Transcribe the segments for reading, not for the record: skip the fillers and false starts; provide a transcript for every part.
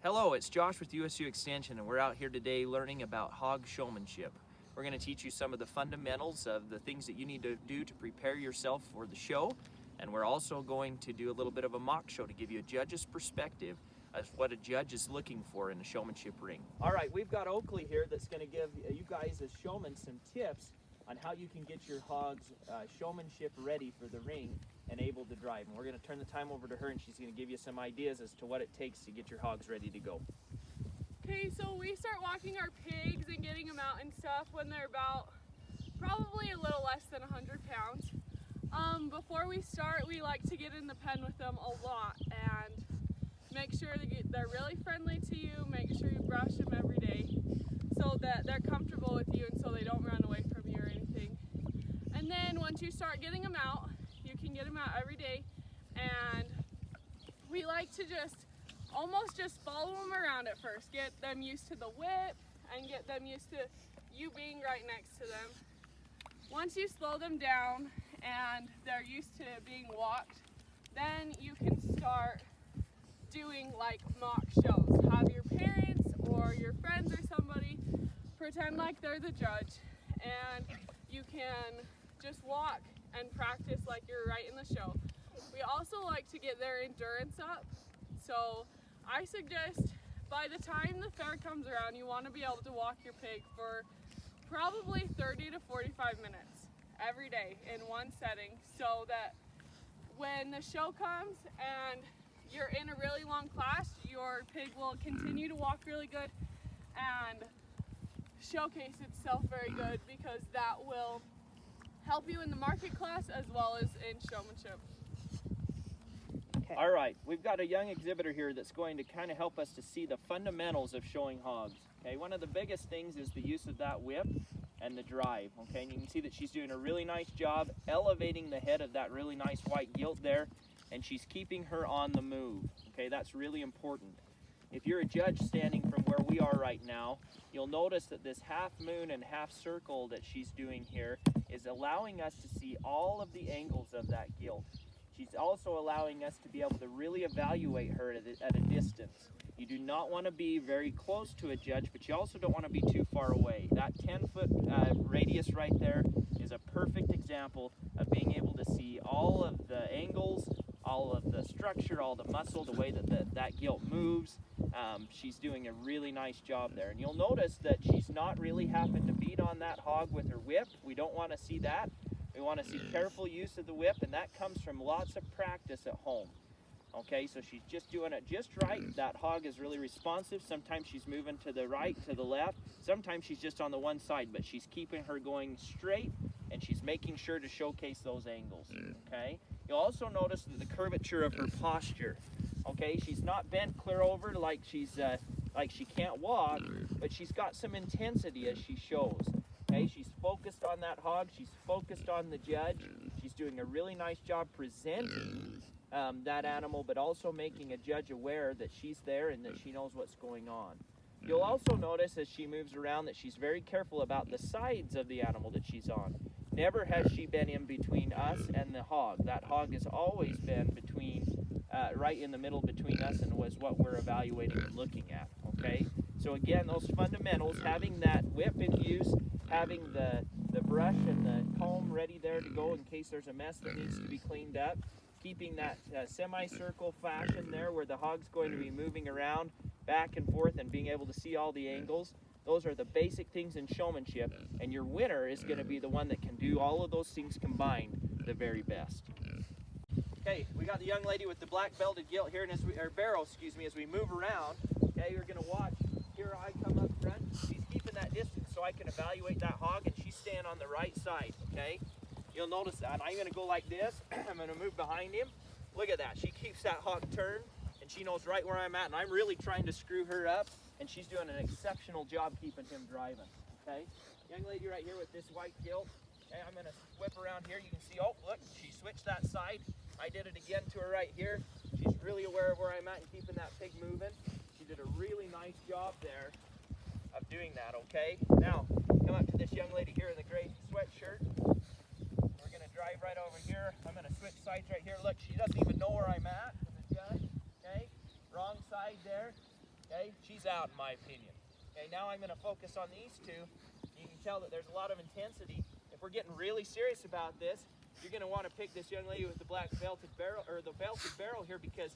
Hello, it's Josh with USU Extension, and we're out here today learning about hog showmanship. We're going to teach you some of the fundamentals of the things that you need to do to prepare yourself for the show, and we're also going to do a little bit of a mock show to give you a judge's perspective of what a judge is looking for in a showmanship ring. All right, we've got Oakley here that's going to give you guys as showmen some tips on how you can get your hogs showmanship ready for the ring and able to drive. And we're going to turn the time over to her, and she's going to give you some ideas as to what it takes to get your hogs ready to go. Okay, so we start walking our pigs and getting them out and stuff when they're about probably a little less than 100 pounds. Before we start, we like to get in the pen with them a lot and make sure they're really friendly to you, make sure you brush them every day so that they're comfortable with you and so they don't run away from you or anything. And then once you start getting them out, you can get them out every day, and we like to almost just follow them around at first, get them used to the whip and get them used to you being right next to them. Once you slow them down and they're used to being walked, then you can start doing like mock shows. Have your parents or your friends or somebody pretend like they're the judge, and you can just walk and practice like you're right in the show. We also like to get their endurance up, so I suggest by the time the fair comes around, you want to be able to walk your pig for probably 30 to 45 minutes every day in one setting, so that when the show comes and you're in a really long class, your pig will continue to walk really good and showcase itself very good, because that will help you in the market class as well as in showmanship. Okay. All right, we've got a young exhibitor here that's going to kind of help us to see the fundamentals of showing hogs. Okay, one of the biggest things is the use of that whip and the drive. Okay, and you can see that she's doing a really nice job elevating the head of that really nice white gilt there, and she's keeping her on the move. Okay, that's really important. If you're a judge standing from where we are right now, you'll notice that this half moon and half circle that she's doing here is allowing us to see all of the angles of that gilt. She's also allowing us to be able to really evaluate her at a distance. You do not want to be very close to a judge, but you also don't want to be too far away. That 10-foot radius right there is a perfect example of being able to see all of the angles, all of the structure, all the muscle, the way that that gilt moves. She's doing a really nice job there. And you'll notice that she's not really having to beat on that hog with her whip. We don't want to see that. We want to see careful use of the whip, and that comes from lots of practice at home. Okay, so she's just doing it just right. That hog is really responsive. Sometimes she's moving to the right, to the left. Sometimes she's just on the one side, but she's keeping her going straight, and she's making sure to showcase those angles. Okay, you'll also notice that the curvature of her posture. Okay, she's not bent clear over like she's like she can't walk, but she's got some intensity as she shows. Okay, she's focused on that hog. She's focused on the judge. She's doing a really nice job presenting that animal, but also making a judge aware that she's there and that she knows what's going on. You'll also notice as she moves around that she's very careful about the sides of the animal that she's on. Never has she been in between us and the hog. That hog has always been between, right in the middle between us and was what we're evaluating and looking at. Okay, so again, those fundamentals, having that whip in use, having the brush and the comb ready there to go in case there's a mess that needs to be cleaned up, keeping that semicircle fashion there where the hog's going to be moving around back and forth and being able to see all the angles. Those are the basic things in showmanship, and your winner is going to be the one that can do all of those things combined the very best. Okay, we got the young lady with the black belted gilt here, and barrel, excuse me, as we move around. Okay, you're going to watch. Here I come up front. She's keeping that distance so I can evaluate that hog, and she's staying on the right side. Okay, you'll notice that. I'm going to go like this. I'm going to move behind him. Look at that. She keeps that hog turned, and she knows right where I'm at, and I'm really trying to screw her up, and she's doing an exceptional job keeping him driving. Okay, young lady right here with this white gilt. Okay, I'm going to whip around here. You can see, oh, look, she switched that side. I did it again to her right here. She's really aware of where I'm at and keeping that pig moving. She did a really nice job there of doing that, okay? Now, come up to this young lady here in the gray sweatshirt. We're going to drive right over here. I'm going to switch sides right here. Look, she doesn't even know where I'm at as a judge, okay? Wrong side there. Okay, job in my opinion. Okay, now I'm going to focus on these two. You can tell that there's a lot of intensity. If we're getting really serious about this, you're going to want to pick this young lady with the black belted barrel, or the belted barrel here, because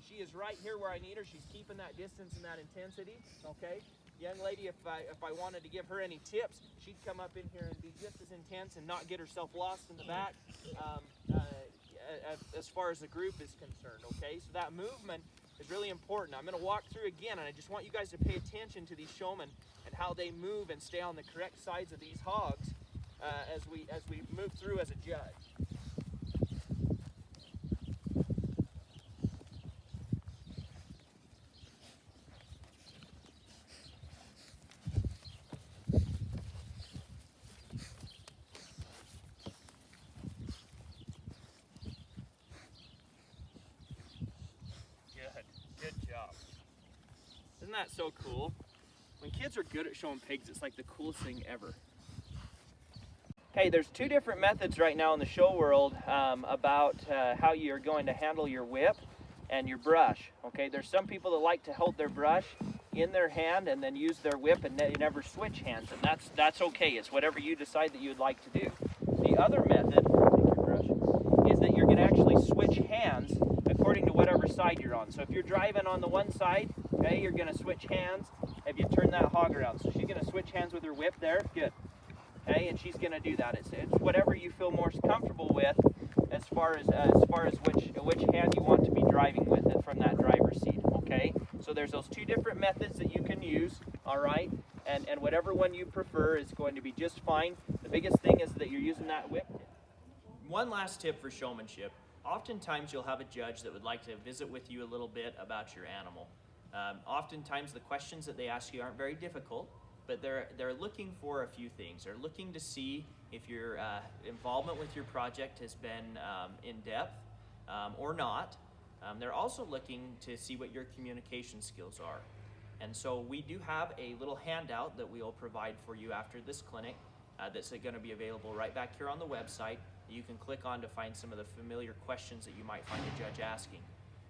she is right here where I need her. She's keeping that distance and that intensity. Okay, young lady, if I wanted to give her any tips, she'd come up in here and be just as intense and not get herself lost in the back as far as the group is concerned. Okay, so that movement is really important. I'm going to walk through again, and I just want you guys to pay attention to these showmen and how they move and stay on the correct sides of these hogs as we move through as a judge. Good job. Isn't that so cool? When kids are good at showing pigs, it's like the coolest thing ever. Okay, there's two different methods right now in the show world about how you're going to handle your whip and your brush. Okay, there's some people that like to hold their brush in their hand and then use their whip and they never switch hands, and that's okay. It's whatever you decide that you'd like to do. The other method is that you're going to actually switch hands according to whatever side you're on. So if you're driving on the one side, okay, you're going to switch hands if you turn that hog around. So she's going to switch hands with her whip there. Good. Okay, and she's going to do that. It's whatever you feel most comfortable with as far as which hand you want to be driving with it from that driver's seat. Okay, so there's those two different methods that you can use. All right, and whatever one you prefer is going to be just fine. The biggest thing is that you're using that whip. One last tip for showmanship. Oftentimes you'll have a judge that would like to visit with you a little bit about your animal. Oftentimes the questions that they ask you aren't very difficult, but they're looking for a few things. They're looking to see if your involvement with your project has been in depth or not. They're also looking to see what your communication skills are. And so we do have a little handout that we'll provide for you after this clinic that's going to be available right back here on the website. You can click on to find some of the familiar questions that you might find a judge asking.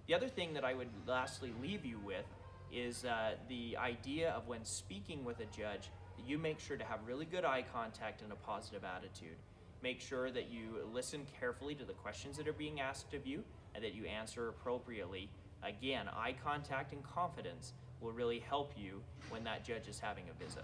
The other thing that I would lastly leave you with is the idea of when speaking with a judge, that you make sure to have really good eye contact and a positive attitude. Make sure that you listen carefully to the questions that are being asked of you and that you answer appropriately. Again, eye contact and confidence will really help you when that judge is having a visit.